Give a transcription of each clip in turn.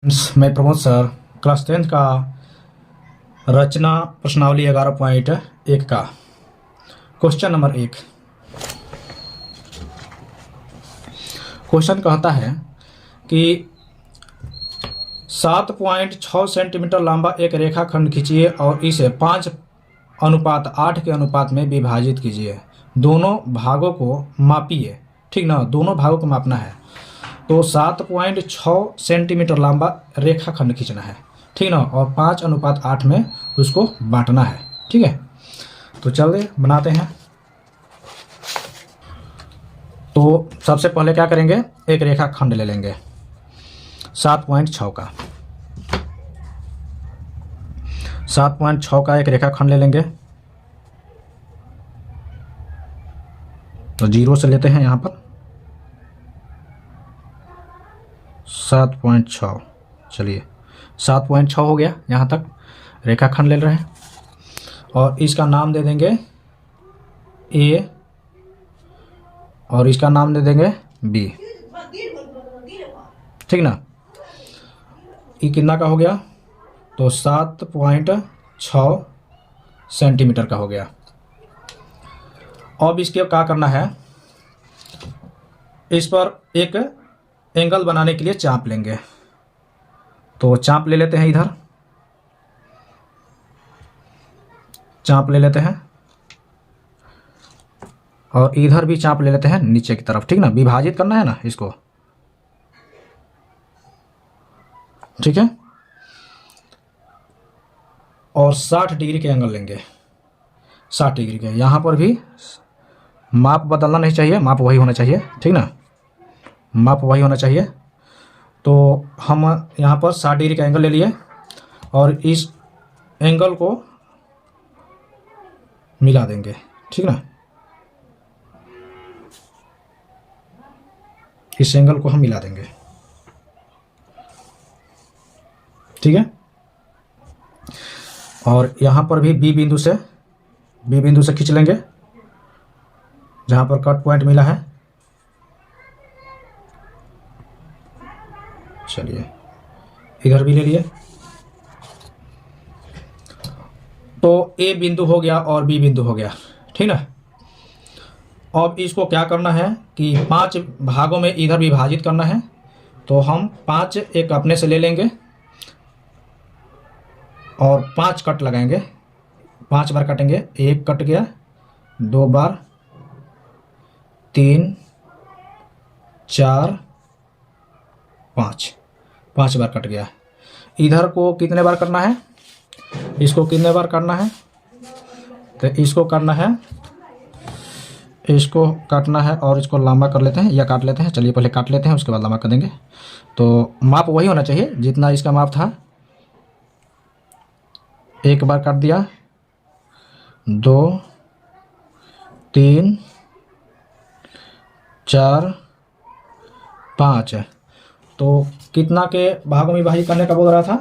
मैं Pramod sir class 10th का रचना प्रश्नावली 11.1 का क्वेश्चन नंबर 1। क्वेश्चन कहता है कि 7.6 सेंटीमीटर लंबा एक रेखाखंड खींचिए और इसे 5:8 के अनुपात में विभाजित कीजिए। दोनों भागों को मापिए। ठीक ना, दोनों भागों को मापना है। तो 7.6 सेंटीमीटर लंबा रेखाखंड खींचना है, ठीक ना, और 5:8 में उसको बांटना है। ठीक है, तो चलिए बनाते हैं। तो सबसे पहले क्या करेंगे, एक रेखाखंड ले लेंगे 7.6 का। 7.6 का एक रेखाखंड ले लेंगे। तो 0 से लेते हैं यहाँ पर 7.6। चलिए 7.6 हो गया, यहाँ तक रेखाखंड ले रहे हैं और इसका नाम दे देंगे A और इसका नाम दे देंगे B। ठीक ना, ये कितना का हो गया, तो 7.6 सेंटीमीटर का हो गया। अब इसके क्या करना है, इस पर एक एंगल बनाने के लिए चाप लेंगे। तो चाप ले लेते हैं, इधर चाप ले लेते हैं और इधर भी चाप ले लेते हैं नीचे की तरफ। ठीक ना, विभाजित करना है ना इसको। ठीक है, और 60 डिग्री के एंगल लेंगे, 60 डिग्री के। यहाँ पर भी माप बदलना नहीं चाहिए, माप वही होना चाहिए। ठीक ना, माप वही होना चाहिए। तो हम यहाँ पर 60 डिग्री का एंगल ले लिए और इस एंगल को मिला देंगे। ठीक ना, इस एंगल को हम मिला देंगे। ठीक है, और यहाँ पर भी बी बिंदु से खींच लेंगे, जहाँ पर कट पॉइंट मिला है। चलिए इधर भी ले लिए। तो ए बिंदु हो गया और बी बिंदु हो गया। ठीक ना, अब इसको क्या करना है कि 5 भागों में इधर विभाजित करना है। तो हम 5 एक अपने से ले लेंगे और 5 कट लगाएंगे, 5 बार कटेंगे। 1 कट गया, 2 बार, 3, 4, 5 बार कट गया। इधर को कितने बार करना है, इसको कितने बार करना है, तो इसको करना है, इसको काटना है और इसको लंबा कर लेते हैं या काट लेते हैं। चलिए पहले काट लेते हैं, उसके बाद लंबा कर देंगे। तो माप वही होना चाहिए जितना इसका माप था। 1 बार काट दिया, 2, 3, 4, 5। तो कितना के भागों में विभाजित करने का बोल रहा था,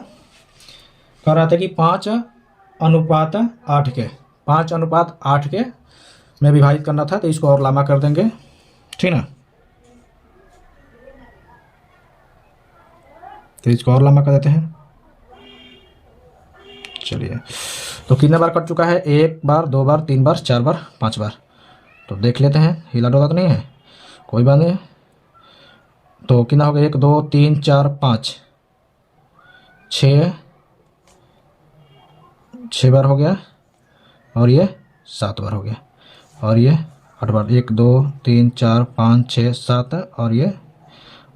कह रहा था कि 5:8 के, 5:8 के में विभाजित करना था। तो इसको और लंबा कर देंगे। ठीक ना, तो इसको और लंबा कर देते हैं। चलिए, तो कितने बार कट चुका है, 1 बार, 2 बार, 3 बार, 4 बार, 5 बार। तो देख लेते हैं, हिला डोला तो नहीं है, कोई बात नहीं। तो कितना हो गया, 1, 2, 3, 4, 5, 6 बार हो गया और ये 7 बार हो गया और ये 8 बार। 1, 2, 3, 4, 5, 6, 7 और ये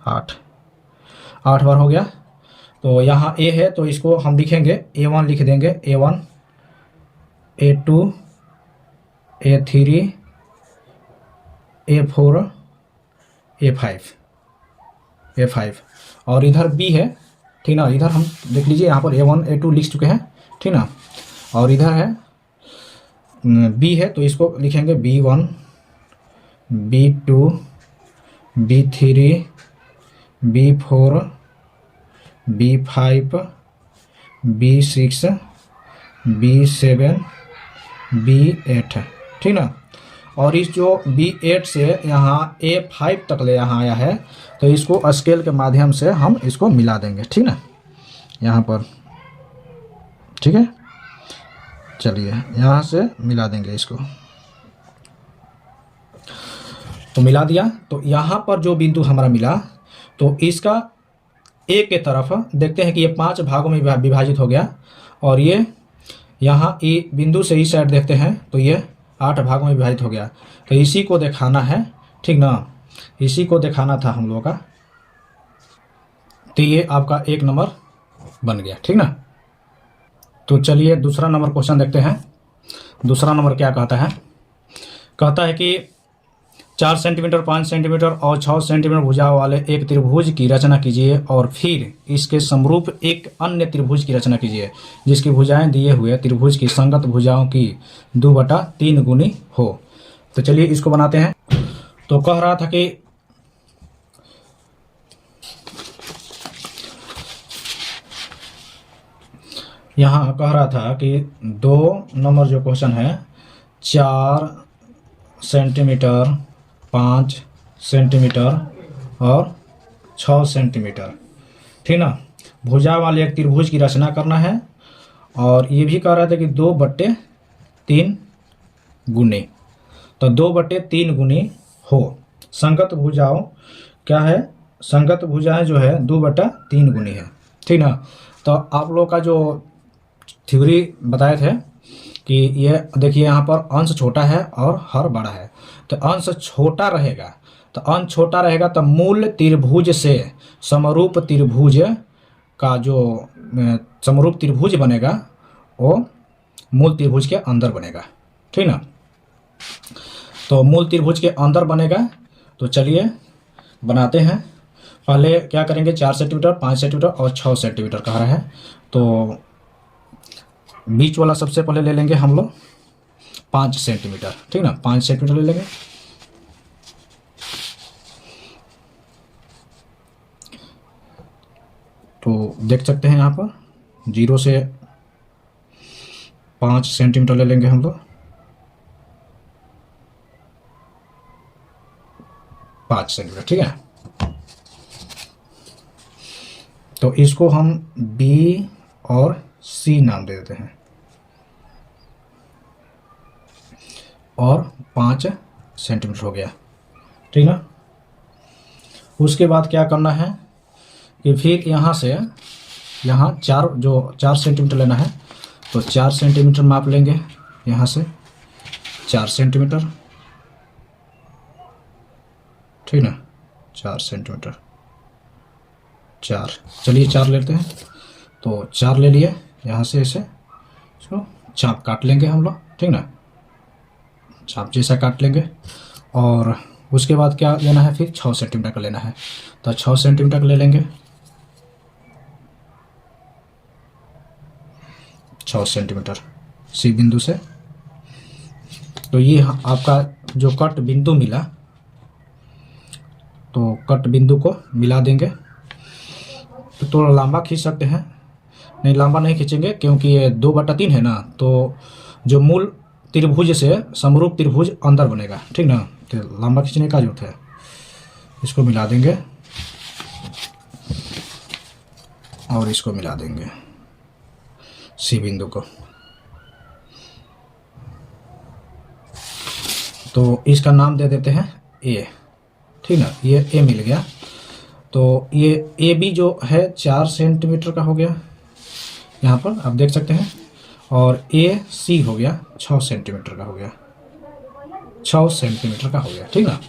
8 बार हो गया। तो यहाँ ए है तो इसको हम लिखेंगे, A1 लिख देंगे, A1, A2, A3, A4, A5 और इधर B है। ठीक ना, इधर हम देख लीजिए, यहाँ पर A1, A2 लिख चुके हैं। ठीक ना, और इधर है B है तो इसको लिखेंगे B1, B2, B3, B4, B5, B6, B7, B8। ठीक ना, और इस जो B8 से यहाँ A5 तक ले यहाँ आया है, तो इसको स्केल के माध्यम से हम इसको मिला देंगे। ठीक ना, यहाँ पर, ठीक है। चलिए यहाँ से मिला देंगे इसको, तो मिला दिया। तो यहाँ पर जो बिंदु हमारा मिला, तो इसका एक के तरफ देखते हैं कि ये 5 भागों में विभाजित हो गया, और ये यहाँ ये बिंदु से इस साइड देखते हैं तो ये 8 भागों में विभाजित हो गया। तो इसी को दिखाना है, ठीक ना, इसी को दिखाना था हम लोगों का। तो ये आपका 1 नंबर बन गया, ठीक ना। तो चलिए दूसरा नंबर क्वेश्चन देखते हैं। दूसरा नंबर क्या कहता है, कहता है कि 4 सेंटीमीटर, 5 सेंटीमीटर और 6 सेंटीमीटर भुजा वाले एक त्रिभुज की रचना कीजिए और फिर इसके समरूप एक अन्य त्रिभुज की रचना कीजिए जिसकी भुजाएं दिए हुए त्रिभुज की संगत भुजाओं की 2/3 गुनी हो। तो चलिए इसको बनाते हैं। तो कह रहा था कि यहाँ कह रहा था कि 2 नंबर जो क्वेश्चन है, 4 सेंटीमीटर, 5 सेंटीमीटर और 6 सेंटीमीटर, ठीक ना, भुजा वाले एक त्रिभुज की रचना करना है। और ये भी कह रहा था कि 2/3 गुनी, तो 2/3 गुनी हो। संगत भुजाओं क्या है, संगत भुजाएं जो है 2/3 गुनी है, ठीक ना। तो आप लोग का जो थ्योरी बताए थे कि ये देखिए यहाँ पर अंश छोटा है और हर बड़ा है, तो अंश छोटा रहेगा, तो अंश छोटा रहेगा तो मूल त्रिभुज से समरूप त्रिभुज का जो समरूप त्रिभुज बनेगा वो मूल त्रिभुज के अंदर बनेगा, ठीक ना। तो मूल त्रिभुज के अंदर बनेगा। तो चलिए बनाते हैं। पहले क्या करेंगे, 4 सेंटीमीटर, 5 सेंटीमीटर और 6 सेंटीमीटर कह रहा है। तो बीच वाला सबसे पहले ले लेंगे हम लोग 5 सेंटीमीटर, ठीक ना, 5 सेंटीमीटर ले लेंगे। तो देख सकते हैं यहाँ पर 0 से 5 सेंटीमीटर ले लेंगे हम लोग, 5 सेंटीमीटर, ठीक है। तो इसको हम B और C नाम दे देते हैं, और 5 सेंटीमीटर हो गया, ठीक ना। उसके बाद क्या करना है कि फिर यहाँ से यहाँ 4 सेंटीमीटर लेना है, तो 4 सेंटीमीटर माप लेंगे यहाँ से, 4 सेंटीमीटर, ठीक ना, 4 सेंटीमीटर, 4, चलिए 4 लेते हैं। तो 4 ले लिए, यहाँ से ऐसे इसको चाप काट लेंगे हम लोग, ठीक ना, चाप जैसा काट लेंगे। और उसके बाद क्या लेना है, फिर 6 सेंटीमीटर का लेना है, तो 6 सेंटीमीटर का ले लेंगे, 6 सेंटीमीटर सी बिंदु से। तो ये आपका जो कट बिंदु मिला, तो कट बिंदु को मिला देंगे। तो थोड़ा लंबा खींच सकते हैं, नहीं लंबा नहीं खींचेंगे क्योंकि ये 2/3 है ना, तो जो मूल त्रिभुज से समरूप त्रिभुज अंदर बनेगा, ठीक ना, तो लंबा खींचने का जरूरत है। इसको मिला देंगे और इसको मिला देंगे सी बिंदु को। तो इसका नाम दे देते हैं ए, ठीक ना, ये ए मिल गया। तो ये ए बी जो है 4 सेंटीमीटर का हो गया, यहाँ पर आप देख सकते हैं, और ए सी हो गया 6 सेंटीमीटर का हो गया, 6 सेंटीमीटर का हो गया, ठीक ना।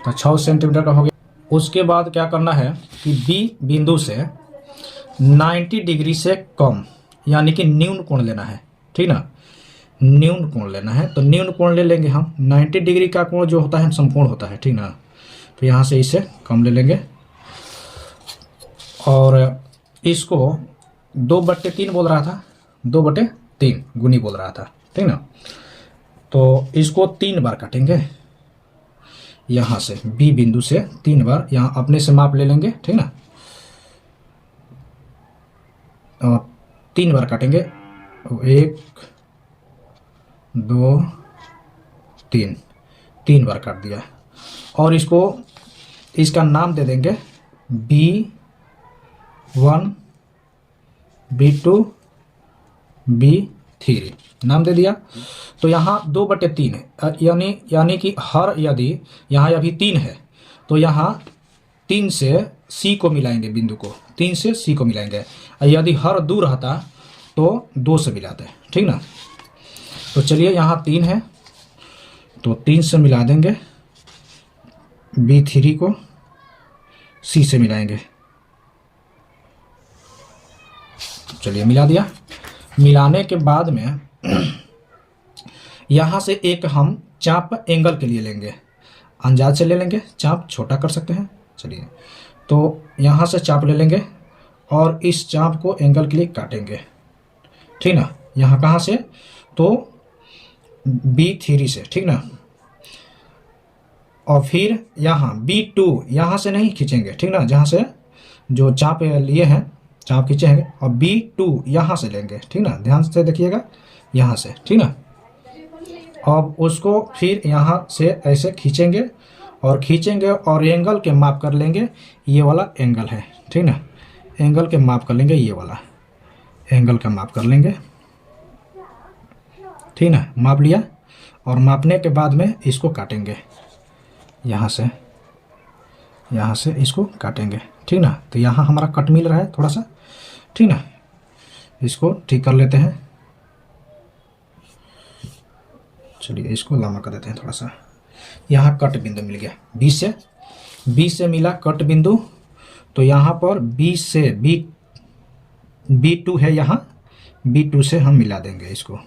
तो 6 सेंटीमीटर का हो गया। उसके बाद क्या करना है कि बी बिंदु से 90 डिग्री से कम यानी कि न्यून कोण लेना है, ठीक ना, न्यून कोण लेना है। तो न्यून कोण ले लेंगे हम, 90 डिग्री का कोण जो होता है समकोण होता है, ठीक ना। तो यहाँ से इसे कम ले लेंगे और इसको 2/3 बोल रहा था, 2/3 गुनी बोल रहा था, ठीक ना। तो इसको 3 बार काटेंगे, यहाँ से बी बिंदु से 3 बार, यहाँ अपने से माप ले लेंगे, ठीक ना, और 3 बार काटेंगे, 1 2 3 बार काट दिया। और इसका नाम दे देंगे B1 B2 B3 नाम दे दिया। तो यहाँ 2/3 है, यानी कि हर, यदि यहाँ अभी 3 है तो यहाँ 3 से C को मिलाएंगे, बिंदु को 3 से C को मिलाएंगे। यदि हर 2 रहता तो 2 से मिलाते, ठीक ना। तो चलिए यहाँ 3 है तो 3 से मिला देंगे, B3 को C से मिलाएंगे। चलिए मिला दिया। मिलाने के बाद में यहाँ से एक हम चाप एंगल के लिए लेंगे, अंदाज से ले लेंगे, चाप छोटा कर सकते हैं। चलिए तो यहाँ से चाप ले लेंगे और इस चाप को एंगल के लिए काटेंगे, ठीक ना। यहाँ कहाँ से, तो B3 से, ठीक ना। और फिर यहाँ B2 यहाँ से नहीं खींचेंगे, ठीक ना, जहाँ से जो चाप लिए हैं चाप खींचेंगे, और B2 यहाँ से लेंगे, ठीक ना, ध्यान से देखिएगा, यहाँ से, ठीक ना। अब उसको फिर यहाँ से ऐसे खींचेंगे और एंगल के माप कर लेंगे, ये वाला एंगल है, ठीक ना। एंगल के माप कर लेंगे, ये वाला एंगल का माप कर लेंगे, ठीक ना। माप लिया और मापने के बाद में इसको काटेंगे, यहाँ से इसको काटेंगे, ठीक ना। तो यहाँ हमारा कट मिल रहा है थोड़ा सा, ठीक ना। इसको ठीक कर लेते हैं। चलिए इसको लंबा कर देते हैं थोड़ा सा। यहाँ कट बिंदु मिल गया, B से मिला कट बिंदु। तो यहाँ पर B2 है, यहाँ B2 से हम मिला देंगे इसको,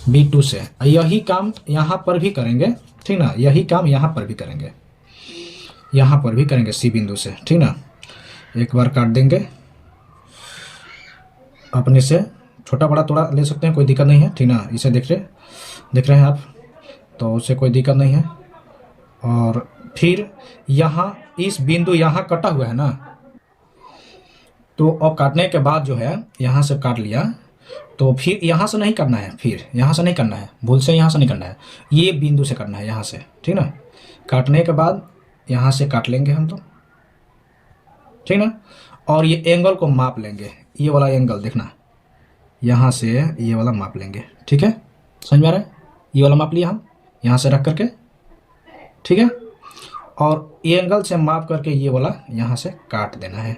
B2 से। यही काम यहाँ पर भी करेंगे, ठीक ना। यही काम यहाँ पर भी करेंगे, यहाँ पर भी करेंगे C बिंदु से, ठीक ना। एक बार काट देंगे, अपने से छोटा बड़ा थोड़ा ले सकते हैं, कोई दिक्कत नहीं है, ठीक ना। इसे देख रहे हैं आप, तो उससे कोई दिक्कत नहीं है। और फिर यहाँ इस बिंदु यहाँ कटा हुआ है ना, तो अब काटने के बाद जो है यहाँ से काट लिया, तो फिर यहाँ से नहीं करना है, फिर यहाँ से नहीं करना है, भूल से यहाँ से नहीं करना है, ये बिंदु से करना है, यहाँ से, ठीक ना। काटने के बाद यहाँ से काट लेंगे हम तो, ठीक ना। और ये एंगल को माप लेंगे, ये वाला एंगल देखना, यहाँ से ये वाला माप लेंगे, ठीक है, समझ में आ रहा है। ये वाला माप लिया हम यहाँ से रख करके, ठीक है। और ये एंगल से माप करके ये वाला यहाँ से काट देना है,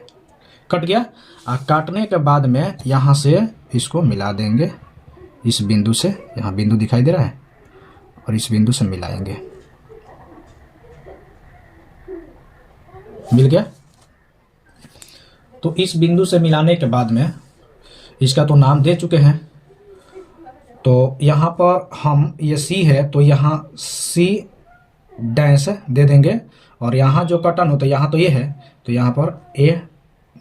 कट गया। काटने के बाद में यहाँ से इसको मिला देंगे इस बिंदु से, यहाँ बिंदु दिखाई दे रहा है, और इस बिंदु से मिलाएंगे, मिल गया। तो इस बिंदु से मिलाने के बाद में इसका तो नाम दे चुके हैं, तो यहाँ पर हम ये C है तो यहाँ C डैश दे देंगे, और यहाँ जो कटन होता है, यहाँ तो ये है तो यहाँ पर A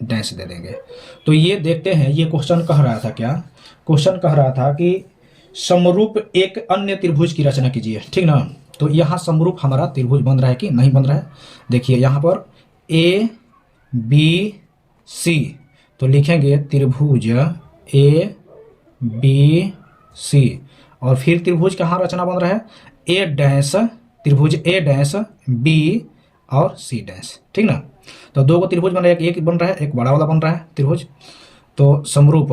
डैश दे देंगे। तो ये देखते हैं, ये क्वेश्चन कह रहा था क्या, क्वेश्चन कह रहा था कि समरूप एक अन्य त्रिभुज की रचना कीजिए, ठीक ना। तो यहाँ समरूप हमारा त्रिभुज बन रहा है कि नहीं बन रहा है, देखिए यहाँ पर ABC, तो लिखेंगे त्रिभुज ABC, और फिर त्रिभुज कहाँ रचना बन रहा है, A डैश, त्रिभुज A डैश B और C डैश, ठीक ना। तो दो को त्रिभुज बन रहा है, एक बन रहा है, एक बड़ा वाला बन रहा है त्रिभुज। तो समरूप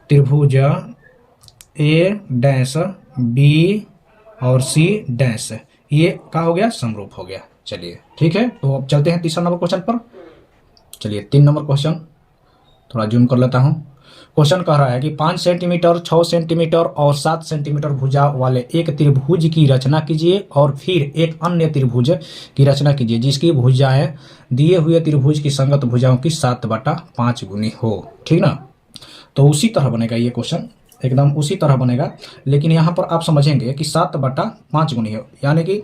त्रिभुज A डैश B और C डैश, ये क्या हो गया, समरूप हो गया। चलिए ठीक है, तो अब चलते हैं तीसरा नंबर क्वेश्चन पर। चलिए 3 नंबर क्वेश्चन थोड़ा जूम कर लेता हूँ। क्वेश्चन कह रहा है कि 5 सेंटीमीटर, 6 सेंटीमीटर और 7 सेंटीमीटर भुजा वाले एक त्रिभुज की रचना कीजिए, और फिर एक अन्य त्रिभुज की रचना कीजिए जिसकी भुजाएं दिए हुए त्रिभुज की संगत भुजाओं की 7/5 गुनी हो, ठीक ना। तो उसी तरह बनेगा ये क्वेश्चन, एकदम उसी तरह बनेगा, लेकिन यहाँ पर आप समझेंगे कि 7/5 गुनी हो, यानी कि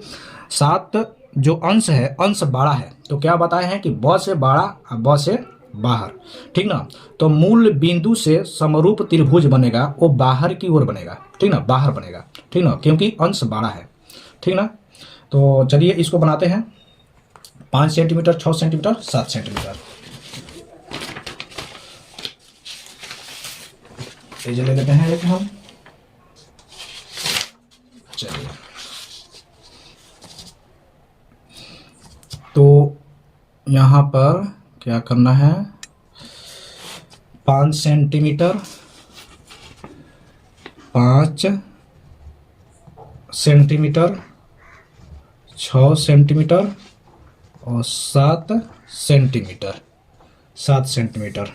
7 जो अंश है, अंश बड़ा है, तो क्या बताए हैं कि ब से बड़ा और ब से बाहर, ठीक ना। तो मूल बिंदु से समरूप त्रिभुज बनेगा, वो बाहर की ओर बनेगा, ठीक ना, बाहर बनेगा, ठीक ना, क्योंकि अंश बड़ा है, ठीक ना। तो चलिए इसको बनाते हैं, 5 सेंटीमीटर, 6 सेंटीमीटर, 7 सेंटीमीटर। ये ले लेते हैं एक हम, चलिए। तो यहाँ पर क्या करना है, 5 सेंटीमीटर, 5 सेंटीमीटर, 6 सेंटीमीटर और 7 सेंटीमीटर, 7 सेंटीमीटर,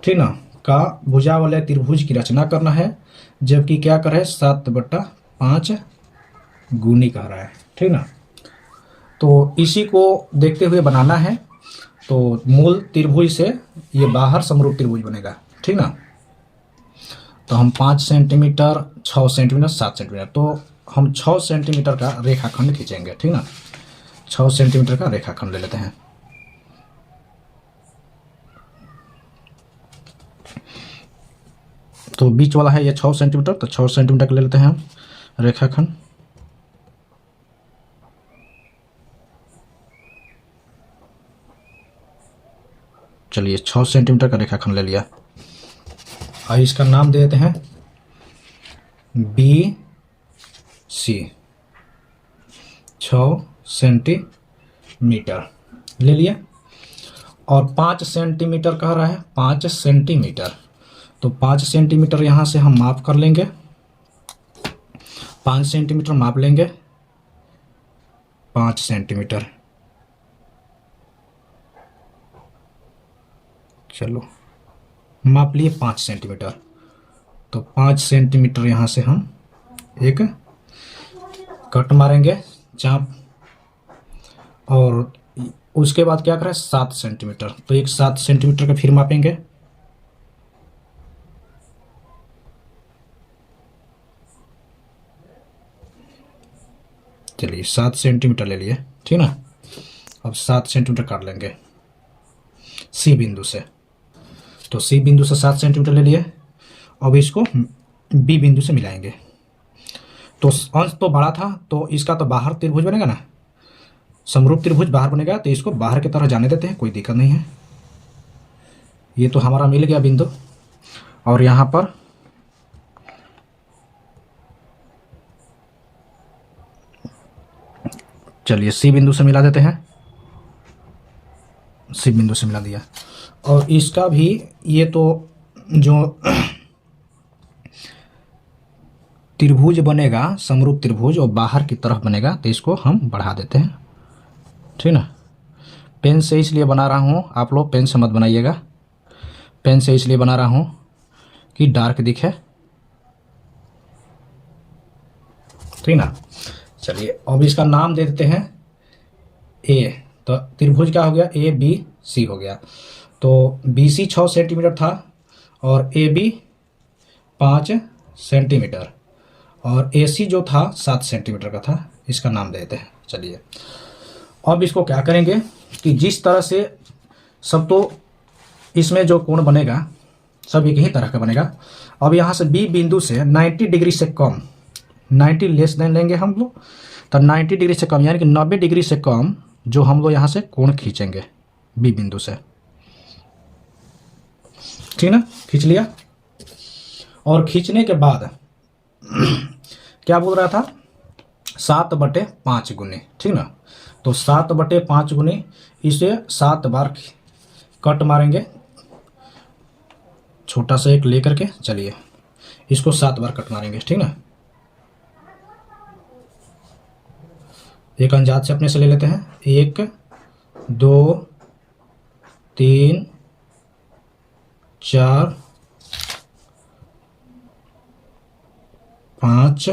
ठीक ना, का भुजा वाले त्रिभुज की रचना करना है। जबकि क्या कर रहा है, 7/5 गुनी कह रहा है, ठीक ना। तो इसी को देखते हुए बनाना है। तो मूल त्रिभुज से ये बाहर समरूप त्रिभुज बनेगा, ठीक ना। तो हम 5 सेंटीमीटर, 6 सेंटीमीटर, 7 सेंटीमीटर, तो हम 6 सेंटीमीटर का रेखाखंड खींचेंगे, ठीक ना। 6 सेंटीमीटर का रेखाखंड ले लेते हैं। तो बीच वाला है ये 6 सेंटीमीटर, तो 6 सेंटीमीटर का ले लेते हैं हम रेखाखंड। चलिए 6 सेंटीमीटर का रेखाखंड ले लिया। और इसका नाम दे देते हैं बी सी, 6 सेंटीमीटर ले लिया। और 5 सेंटीमीटर कह रहा है, 5 सेंटीमीटर, तो 5 सेंटीमीटर यहाँ से हम माप कर लेंगे, 5 सेंटीमीटर माप लेंगे, 5 सेंटीमीटर, चलो माप लिए 5 सेंटीमीटर। तो 5 सेंटीमीटर यहाँ से हम एक कट मारेंगे चाप, और उसके बाद क्या करें, 7 सेंटीमीटर, तो एक 7 सेंटीमीटर का फिर मापेंगे। चलिए 7 सेंटीमीटर ले लिए, ठीक ना। अब 7 सेंटीमीटर काट लेंगे सी बिंदु से। तो सी बिंदु से 7 सेंटीमीटर ले लिए। अब इसको बी बिंदु से मिलाएंगे। तो अंश तो बड़ा था, तो इसका तो बाहर त्रिभुज बनेगा ना, समरूप त्रिभुज बाहर बनेगा, तो इसको बाहर की तरह जाने देते हैं, कोई दिक्कत नहीं है। ये तो हमारा मिल गया बिंदु। और यहाँ पर चलिए सी बिंदु से मिला देते हैं, सी बिंदु से मिला दिया। और इसका भी ये तो जो त्रिभुज बनेगा, समरूप त्रिभुज, और बाहर की तरफ बनेगा, तो इसको हम बढ़ा देते हैं, ठीक ना। पेन से इसलिए बना रहा हूँ, आप लोग पेन से मत बनाइएगा, पेन से इसलिए बना रहा हूँ कि डार्क दिखे, ठीक ना। चलिए अब इसका नाम दे देते हैं ए। तो त्रिभुज क्या हो गया, ए बी सी हो गया। तो बी सी 6 सेंटीमीटर था और ए बी 5 सेंटीमीटर, और ए सी जो था 7 सेंटीमीटर का था। इसका नाम दे देते हैं। चलिए अब इसको क्या करेंगे कि जिस तरह से सब, तो इसमें जो कोण बनेगा सब एक ही तरह का बनेगा। अब यहाँ से बी बिंदु से 90 डिग्री से कम, 90 लेस देन लेंगे हम लोग, तो 90 डिग्री से कम यानी कि 90 डिग्री से कम जो हम लोग यहाँ से कोण खींचेंगे बी बिंदु से, ठीक ना। खींच लिया। और खींचने के बाद क्या बोल रहा था, 7/5 गुने, ठीक ना। तो 7/5 गुने, इसे 7 बार कट मारेंगे, छोटा सा एक लेकर के। चलिए इसको 7 बार कट मारेंगे, ठीक ना। एक अंदाज से अपने से ले लेते हैं, 1 2 3 4 5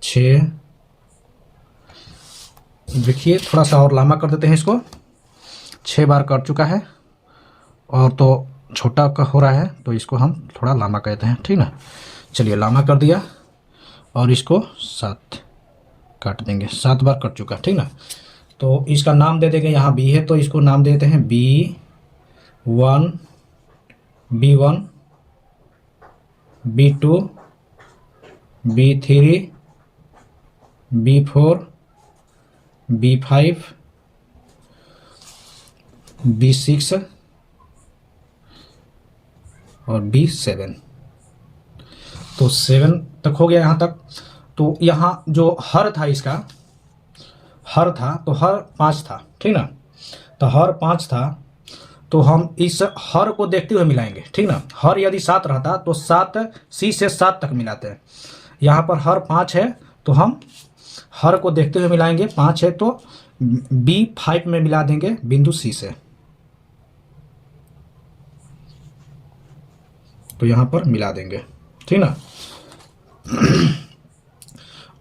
6। देखिए थोड़ा सा और लंबा कर देते हैं इसको, 6 बार कट चुका है, और तो छोटा का हो रहा है, तो इसको हम थोड़ा लंबा कहते हैं, ठीक ना। चलिए लंबा कर दिया, और इसको 7 काट देंगे, 7 बार कट चुका, ठीक ना। तो इसका नाम दे देंगे, यहाँ बी है तो इसको नाम देते हैं B1 B1 B2 B3 B4 B5 B6 और B7। तो 7 तक हो गया यहाँ तक। तो यहाँ जो हर था, इसका हर था, तो हर 5 था, ठीक ना। तो हर 5 था, तो हम इस हर को देखते हुए मिलाएंगे, ठीक ना। हर यदि 7 रहता तो 7 सी से 7 तक मिलाते हैं। यहाँ पर हर 5 है तो हम हर को देखते हुए मिलाएंगे। 5 है तो B5 में मिला देंगे बिंदु सी से, तो यहाँ पर मिला देंगे, ठीक ना।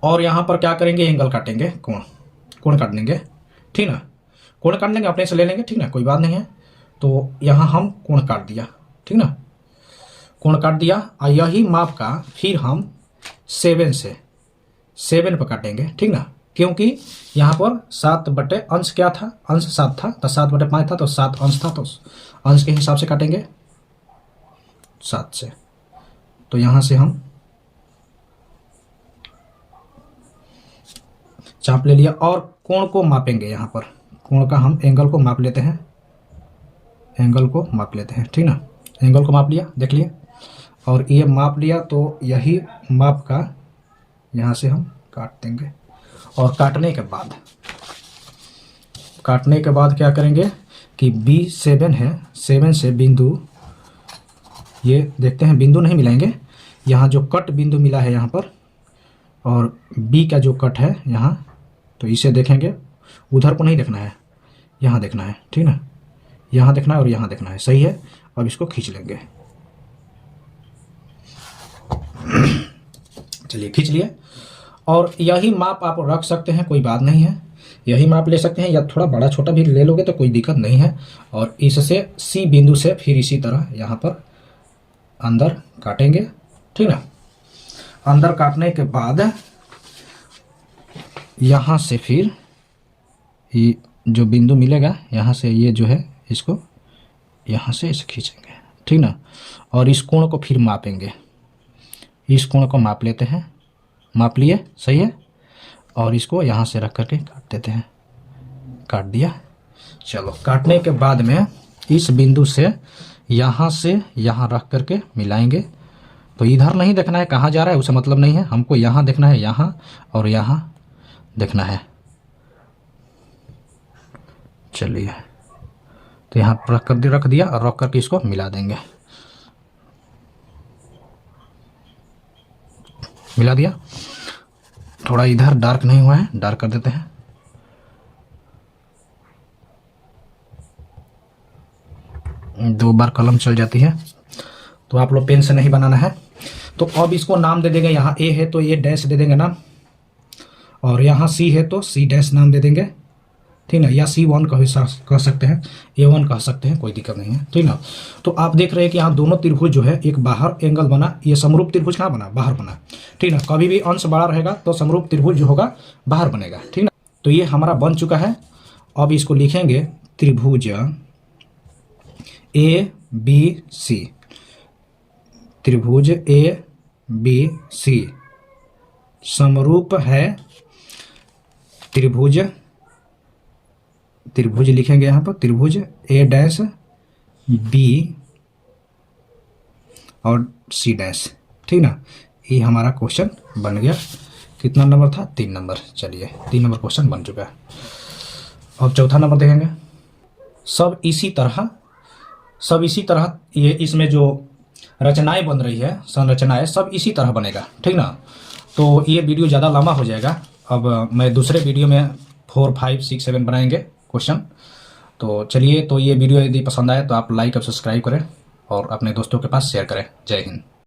और यहाँ पर क्या करेंगे, एंगल काटेंगे, कोण काट लेंगे, ठीक ना। कोण काट लेंगे, अपने से ले लेंगे, ठीक ना, कोई बात नहीं है। तो यहाँ हम कोण काट दिया, ठीक ना, कोण काट दिया। और यही माप का फिर हम 7 पर काटेंगे, ठीक ना, क्योंकि यहाँ पर 7 बटे अंश क्या था, अंश 7 था, तो 7 बटे 5 था, तो 7 अंश था, तो अंश के हिसाब से काटेंगे 7 से। तो यहाँ से हम चाप ले लिया और कोण को मापेंगे। यहाँ पर कोण का हम एंगल को माप लेते हैं, एंगल को माप लेते हैं, ठीक ना। एंगल को माप लिया, देख लिए, और ये माप लिया, तो यही माप का यहाँ से हम काट देंगे। और काटने के बाद क्या करेंगे कि B7 है, 7 से बिंदु, ये देखते हैं बिंदु नहीं मिलाएंगे, यहाँ जो कट बिंदु मिला है यहाँ पर, और B का जो कट है यहाँ, तो इसे देखेंगे, उधर को नहीं देखना है, यहाँ देखना है, ठीक ना, यहाँ देखना है और यहाँ देखना है, सही है। अब इसको खींच लेंगे, चलिए खींच लिए। और यही माप आप रख सकते हैं, कोई बात नहीं है, यही माप ले सकते हैं, या थोड़ा बड़ा छोटा भी ले लोगे तो कोई दिक्कत नहीं है। और इससे C बिंदु से फिर इसी तरह यहाँ पर अंदर काटेंगे, ठीक ना। अंदर काटने के बाद यहाँ से फिर ये जो बिंदु मिलेगा, यहाँ से ये जो है इसको यहाँ से इसे खींचेंगे, ठीक ना। और इस कोण को फिर मापेंगे, इस कोण को माप लेते हैं, माप लिए, सही है। और इसको यहाँ से रख करके काट देते हैं, काट दिया। चलो, काटने के बाद में इस बिंदु से यहाँ रख करके मिलाएंगे। तो इधर नहीं देखना है कहाँ जा रहा है, उसे मतलब नहीं है, हमको यहाँ देखना है, यहाँ और यहाँ देखना है। चलिए, तो यहाँ रख दिया और रख करके इसको मिला देंगे, मिला दिया। थोड़ा इधर डार्क नहीं हुआ है, डार्क कर देते हैं। दो बार कलम चल जाती है, तो आप लोग पेन से नहीं बनाना है। तो अब इसको नाम दे देंगे, यहाँ A है तो ये डैश दे देंगे नाम, और यहाँ C है तो C डैश नाम दे देंगे, ठीक ना। या C1 कह सकते हैं, A1 कह सकते हैं, कोई दिक्कत नहीं है, ठीक ना। तो आप देख रहे हैं कि यहाँ दोनों त्रिभुज जो है, एक बाहर एंगल बना, ये समरूप त्रिभुज कहाँ बना, बाहर बना, ठीक ना। कभी भी अंश बड़ा रहेगा तो समरूप त्रिभुज जो होगा बाहर बनेगा, ठीक ना। तो ये हमारा बन चुका है। अब इसको लिखेंगे त्रिभुज ABC, त्रिभुज ABC समरूप है त्रिभुज लिखेंगे यहाँ पर, त्रिभुज A डैश B और C डैश, ठीक ना। ये हमारा क्वेश्चन बन गया। कितना नंबर था, 3 नंबर। चलिए, 3 नंबर क्वेश्चन बन चुका है। अब चौथा नंबर देखेंगे। सब इसी तरह ये इसमें जो रचनाएं बन रही है, संरचनाएं, सब इसी तरह बनेगा, ठीक ना। तो ये वीडियो ज़्यादा लंबा हो जाएगा। अब मैं दूसरे वीडियो में 4, 5, 6, 7 बनाएंगे क्वेश्चन। तो चलिए, तो ये वीडियो यदि पसंद आए तो आप लाइक और सब्सक्राइब करें और अपने दोस्तों के पास शेयर करें। जय हिंद।